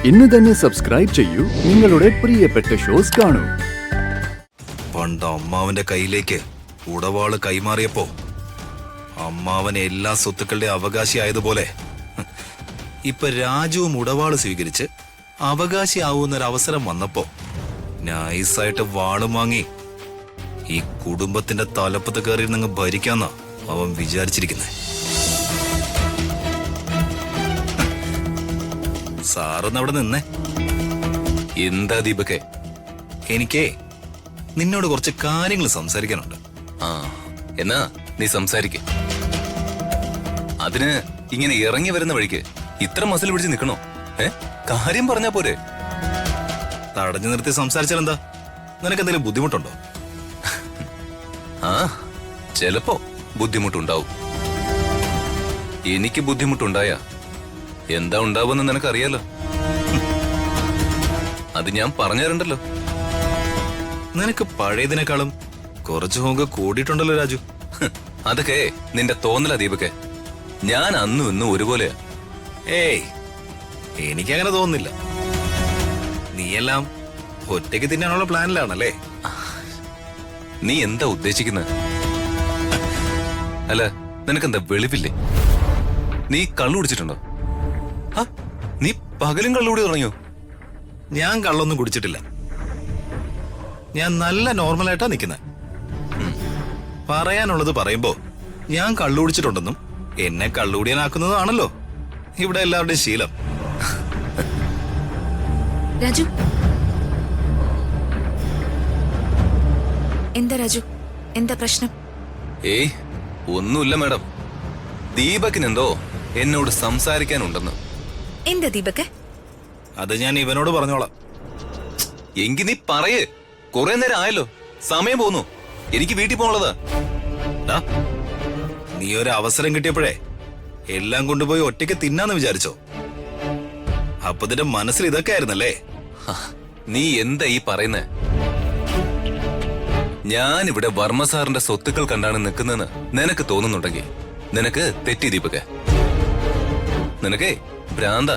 ഇന്ന് തന്നെ സബ്സ്ക്രൈബ് ചെയ്യൂ, നിങ്ങളുടെ പ്രിയപ്പെട്ട ഷോസ് കാണൂ. പണ്ട് അമ്മാവന്റെ കയ്യിലേക്ക് ഉടവാള് കൈമാറിയപ്പോ അമ്മാവൻ എല്ലാ സ്വത്തുക്കളുടെ അവകാശിയായതുപോലെ ഇപ്പൊ രാജുവും ഉടവാള് സ്വീകരിച്ച് അവകാശിയാവുന്നൊരവസരം വന്നപ്പോ നൈസായിട്ട് വാളും വാങ്ങി ഈ കുടുംബത്തിന്റെ തലപ്പത്ത് കയറി നിങ്ങൾ ഭരിക്കാന്നാ അവൻ വിചാരിച്ചിരിക്കുന്നത്. സാറൊന്ന് അവിടെ നിന്നേ. എന്താ ദീപക്കെ? എനിക്കേ നിന്നോട് കുറച്ച് കാര്യങ്ങൾ സംസാരിക്കാനുണ്ട്. എന്നാ നീ സംസാരിക്ക. അതിന് ഇങ്ങനെ ഇറങ്ങി വരുന്ന വഴിക്ക് ഇത്ര മസിൽ പിടിച്ച് നിക്കണോ? കാര്യം പറഞ്ഞാ പോരെ? തടഞ്ഞു നിർത്തി സംസാരിച്ചാൽ എന്താ? നിനക്ക് എന്തെങ്കിലും ബുദ്ധിമുട്ടുണ്ടോ? ചിലപ്പോ ബുദ്ധിമുട്ടുണ്ടാവും. എനിക്ക് ബുദ്ധിമുട്ടുണ്ടായ എന്താ ഉണ്ടാവുമെന്ന് നിനക്കറിയാലോ. അത് ഞാൻ പറഞ്ഞുതരണ്ടല്ലോ. നിനക്ക് പഴയതിനേക്കാളും കുറച്ചു ഹോങ്ക് കൂടിയിട്ടുണ്ടല്ലോ രാജു. അതൊക്കെ നിന്റെ തോന്നലാ ദീപക്കെ. ഞാൻ അന്നും ഇന്നും ഒരുപോലെയാ. ഏയ്, എനിക്കങ്ങനെ തോന്നുന്നില്ല. നീയെല്ലാം ഒറ്റയ്ക്ക് തിന്നാനുള്ള പ്ലാനിലാണല്ലേ? നീ എന്താ ഉദ്ദേശിക്കുന്നത്? അല്ല, നിനക്കെന്താ വെളിവില്ലേ? നീ കള്ളു കുടിച്ചിട്ടുണ്ടോ? നീ പകലും കള്ളുകൂടി തുടങ്ങിയോ? ഞാൻ കള്ളൊന്നും കുടിച്ചിട്ടില്ല. ഞാൻ നല്ല നോർമലായിട്ടാ നിൽക്കുന്നത്. പറയാനുള്ളത് പറയുമ്പോ ഞാൻ കള്ളു കുടിച്ചിട്ടുണ്ടെന്നും എന്നെ കള്ളുകൂടിയനാക്കുന്നതാണല്ലോ ഇവിടെ എല്ലാവരുടെയും ശീലം. രാജു, എന്താ രാജു, എന്താ പ്രശ്നം? ഏയ്, ഒന്നുമില്ല മാഡം. ദീപക്കിനെന്തോ എന്നോട് സംസാരിക്കാനുണ്ടെന്ന്. എന്താ ദീപക്കെ? അത് ഞാൻ ഇവനോട് പറഞ്ഞോളാം. എങ്കി നീ പറയേ. കുറെ നേരം ആയല്ലോ, സമയം പോന്നു. എനിക്ക് വീട്ടിൽ പോണതാ. നീ ഒരു അവസരം കിട്ടിയപ്പോഴേ എല്ലാം കൊണ്ടുപോയി ഒറ്റയ്ക്ക് തിന്നാന്ന് വിചാരിച്ചോ? അപ്പൊ നിന്റെ മനസ്സിൽ ഇതൊക്കെ ആയിരുന്നല്ലേ? നീ എന്താ ഈ പറയുന്നേ? ഞാനിവിടെ വർമ്മ സാറിന്റെ സ്വത്തുക്കൾ കണ്ടാണ് നിൽക്കുന്നതെന്ന് നിനക്ക് തോന്നുന്നുണ്ടെങ്കിൽ നിനക്ക് തെറ്റി ദീപക. നിനക്കേ ഭ്രാന്ത.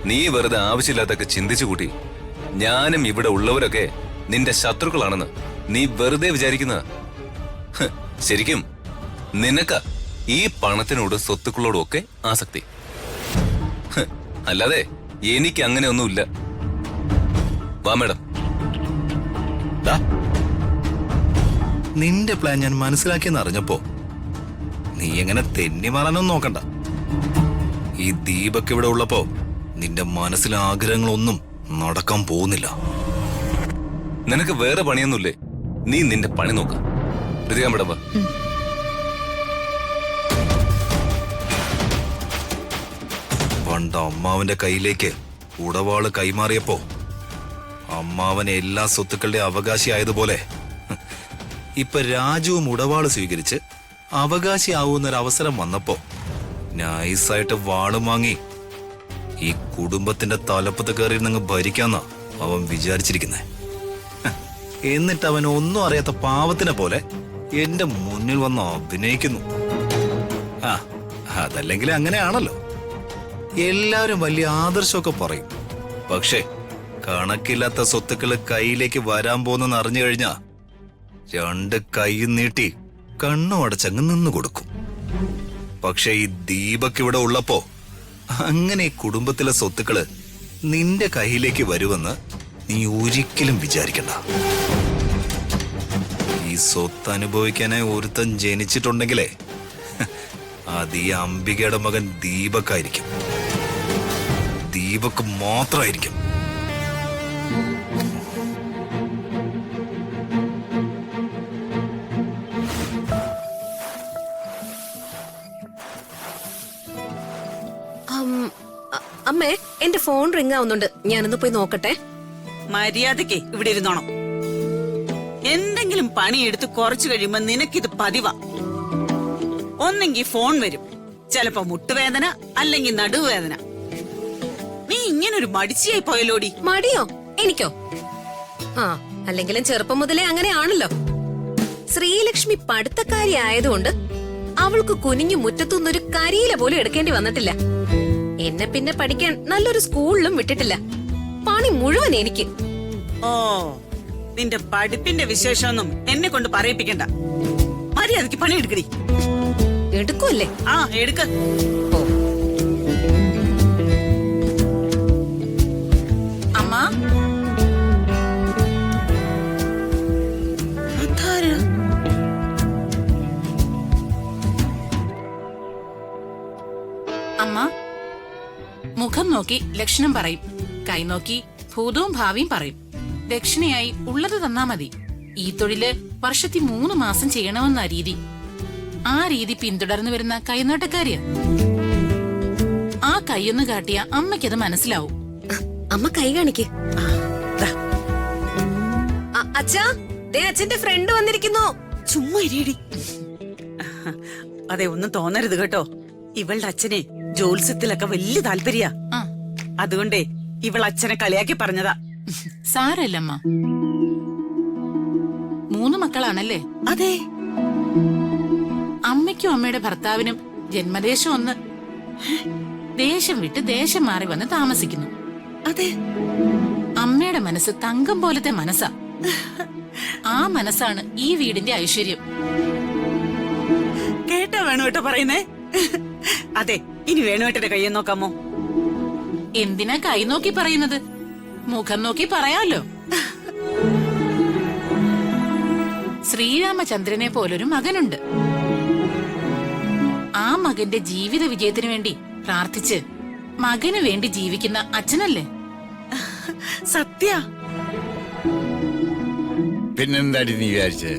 നീ വെറുതെ ആവശ്യമില്ലാത്തൊക്കെ ചിന്തിച്ചു കൂട്ടി ഞാനും ഇവിടെ ഉള്ളവരൊക്കെ നിന്റെ ശത്രുക്കളാണെന്ന് നീ വെറുതെ വിചാരിക്കുന്ന. ശരിക്കും നിനക്ക ഈ പണത്തിനോട് സ്വത്തുക്കളോടും ഒക്കെ ആസക്തി. അല്ലാതെ എനിക്ക് അങ്ങനെ ഒന്നുമില്ല. വാ മേഡം. നിന്റെ പ്ലാൻ ഞാൻ മനസ്സിലാക്കിയെന്ന് അറിഞ്ഞപ്പോ നീ എങ്ങനെ തെന്നി മാറാനൊന്നും നോക്കണ്ട. ഈ ദീപക് ഇവിടെ ഉള്ളപ്പോ നിന്റെ മനസ്സിലെ ആഗ്രഹങ്ങളൊന്നും നടക്കാൻ പോകുന്നില്ല. നിനക്ക് വേറെ പണിയൊന്നുമില്ലേ? നീ നിന്റെ പണി നോക്ക. മേഡം വാ. പണ്ട് അമ്മാവന്റെ കയ്യിലേക്ക് ഉടവാള് കൈമാറിയപ്പോ അമ്മാവൻ എല്ലാ സ്വത്തുക്കളുടെ അവകാശിയായതുപോലെ ഇപ്പൊ രാജുവും ഉടവാള് സ്വീകരിച്ച് അവകാശിയാവുന്നൊരവസരം വന്നപ്പോ നൈസായിട്ട് വാളും വാങ്ങി ഈ കുടുംബത്തിന്റെ തലപ്പത്ത് കയറി നിങ്ങൾ ഭരിക്കാന്നാ അവൻ വിചാരിച്ചിരിക്കുന്നത്. എന്നിട്ട് അവൻ ഒന്നും അറിയാത്ത പാവത്തിനെ പോലെ എന്റെ മുന്നിൽ വന്ന് അഭിനയിക്കുന്നു. അതല്ലെങ്കിൽ അങ്ങനെയാണല്ലോ. എല്ലാവരും വലിയ ആദർശമൊക്കെ പറയും. പക്ഷേ കണക്കില്ലാത്ത സ്വത്തുക്കള് കയ്യിലേക്ക് വരാൻ പോകുന്നെന്ന് അറിഞ്ഞു കഴിഞ്ഞാ രണ്ട് കൈയും നീട്ടി കണ്ണും അടച്ചങ്ങ് നിന്നു കൊടുക്കും. പക്ഷെ ഈ ദീപക് ഇവിടെ ഉള്ളപ്പോ അങ്ങനെ ഈ കുടുംബത്തിലെ സ്വത്തുക്കള് നിന്റെ കയ്യിലേക്ക് വരുമെന്ന് നീ ഒരിക്കലും വിചാരിക്കണ്ട. ഈ സ്വത്ത് അനുഭവിക്കാനായി ഒരുത്തൻ ജനിച്ചിട്ടുണ്ടെങ്കിലേ അത് ഈ അംബികയുടെ മകൻ ദീപക്കായിരിക്കും. ദീപക് മാത്രമായിരിക്കും. അമ്മേ, എന്റെ ഫോൺ റിംഗ് ആവുന്നുണ്ട്, ഞാനൊന്ന് പോയി നോക്കട്ടെ. മര്യാദക്ക് ഇവിടെ ഇരുന്നോണം. എന്തെങ്കിലും പണിയെടുത്ത് കുറച്ചു കഴിയുമ്പോ നിനക്കിത് പതിവാ. ഒന്നെങ്കിൽ ഫോൺ വരും, ചിലപ്പോ മുട്ടുവേദന, അല്ലെങ്കിൽ നടുവേദന. നീ ഇങ്ങനൊരു മടിച്ചിയായി പോയല്ലോടി. മടിയോ? എനിക്കോ? അല്ലെങ്കിലും ചെറുപ്പം മുതലേ അങ്ങനെയാണല്ലോ. ശ്രീലക്ഷ്മി പഠിത്തക്കാരി ആയതുകൊണ്ട് അവൾക്ക് കുനിഞ്ഞു മുറ്റത്തുനിന്നൊരു കരിയില പോലും എടുക്കേണ്ടി വന്നിട്ടില്ല. എന്നെ പിന്നെ പഠിക്കാൻ നല്ലൊരു സ്കൂളിലും വിട്ടിട്ടില്ല. പണി മുഴുവൻ എനിക്ക്. ഓ, നിന്റെ പഠിപ്പിന്റെ വിശേഷമൊന്നും എന്നെ കൊണ്ട് പറയിപ്പിക്കണ്ട. മര്യാദക്ക് പണി എടുക്കടി. എടുക്കുമല്ലേ? ആ, എടുക്ക. അമ്മ, അതാരാ? അമ്മ, മുഖം നോക്കി ലക്ഷണം പറയും, കൈ നോക്കി ഭൂതവും ഭാവിയും പറയും. ദക്ഷിണയായി ഉള്ളത് തന്നാ മതി. ഈ തൊഴില് വർഷത്തിൽ 3 മാസം ചെയ്യണമെന്ന രീതി. ആ രീതി പിന്തുടർന്നു വരുന്ന കൈനോട്ടക്കാരിയാ. ആ കൈയൊന്ന് കാട്ടിയ അമ്മയ്ക്കത് മനസ്സിലാവും. അമ്മ കൈ കാണിക്ക്. ആ, ദാ. അച്ഛാ, ദേ അച്ഛന്റെ ഫ്രണ്ട് വന്നിരിക്കുന്നു. ചുമ്മാ ഇരിയടി. അതെ, ഒന്നും തോന്നരുത് കേട്ടോ. ഇവളുടെ അച്ഛനെ ജോത്സ്യത്തിലൊക്കെ വലിയ താല്പര്യ. ആ, അതുകൊണ്ടേ ഇവൾ അച്ഛനെ കളിയാക്കി പറഞ്ഞതാ. സാരല്ലമ്മ. 3 മക്കളാണല്ലേ? അതെ. അമ്മയ്ക്കും അമ്മയുടെ ഭർത്താവിനും ജന്മദേശം ഒന്ന്. ദേശം വിട്ട് ദേശം മാറി വന്ന് താമസിക്കുന്നു. അതെ. അമ്മയുടെ മനസ്സ് തങ്കം പോലത്തെ മനസ്സാ. ആ മനസ്സാണ് ഈ വീടിന്റെ ഐശ്വര്യം. കേട്ടാ വേണുവേട്ട പറയുന്നേ? അതെ, ഇനി വേണുവേട്ടന്റെ കയ്യെ നോക്കാമോ? എന്തിനാ കൈ നോക്കി പറയുന്നത്? മുഖം നോക്കി പറയാലോ. ശ്രീരാമചന്ദ്രനെ പോലൊരു മകനുണ്ട്. ആ മകന്റെ ജീവിത വിജയത്തിനു വേണ്ടി പ്രാർത്ഥിച്ച് മകന് വേണ്ടി ജീവിക്കുന്ന അച്ഛനല്ലേ? സത്യ. പിന്നെന്താടി നീ വിചാരിച്ചേ?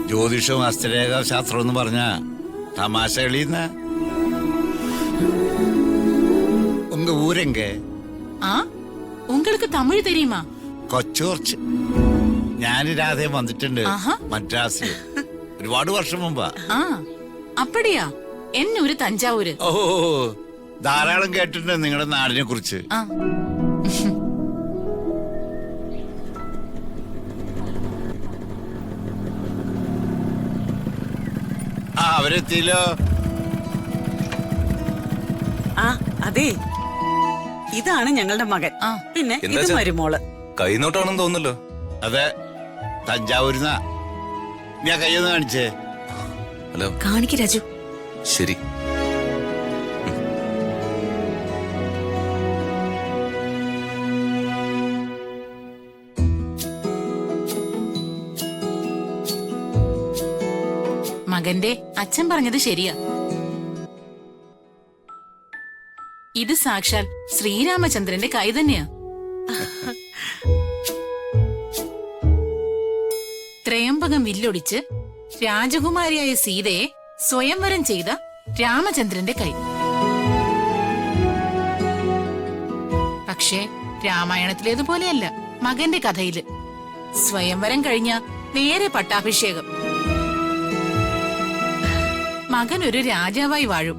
ജ്യോതിഷവും ഹസ്തരേഖ ശാസ്ത്രം എന്ന് പറഞ്ഞ തമാശ കളിയുന്ന ഉങ്ക ഊരെങ്ക? ആ, உங்களுக்கு തമിഴ് தெரியுமா? കൊച്ചൂർച്ച്. ഞാൻ രാധയും വന്നിട്ടുണ്ട് ആഹാ. മദ്രാസിൽ ഒരുപാട് വർഷം മുമ്പാ. ആ, അപ്പടിയാ. എന്നൂര് തഞ്ചാവൂര്. ഓ, ധാരാളം കേട്ടിട്ടുണ്ട് നിങ്ങളുടെ നാടിനെ കുറിച്ച്. ആ, ആ, അവരെത്തിയില്ലോ. ആ, അതെ, ഇതാണ് ഞങ്ങളുടെ മകൻ. ആ. പിന്നെ എന്താ ഇത് ചാ? മരുമോള്. കൈനോട്ടാണെന്ന് തോന്നുന്നല്ലോ. അതെ, തഞ്ചാവൂരിന്നാ. ഞാൻ കയ്യൊന്ന് കാണിച്ചേ. ഹലോ, കാണിക്ക് രാജു. ശരി. മകന്റെ അച്ഛൻ പറഞ്ഞത് ശരിയാ. ഇത് സാക്ഷാൽ ശ്രീരാമചന്ദ്രന്റെ കൈ തന്നെയാ. ത്രയംബകം വില്ലൊടിച്ച് രാജകുമാരിയായ സീതയെ സ്വയംവരം ചെയ്ത രാമചന്ദ്രന്റെ കൈ. പക്ഷേ രാമായണത്തിലേതുപോലെയല്ല മകന്റെ കഥയില്. സ്വയംവരം കഴിഞ്ഞ നേരെ പട്ടാഭിഷേകം. മകൻ ഒരു രാജാവായി വാഴും.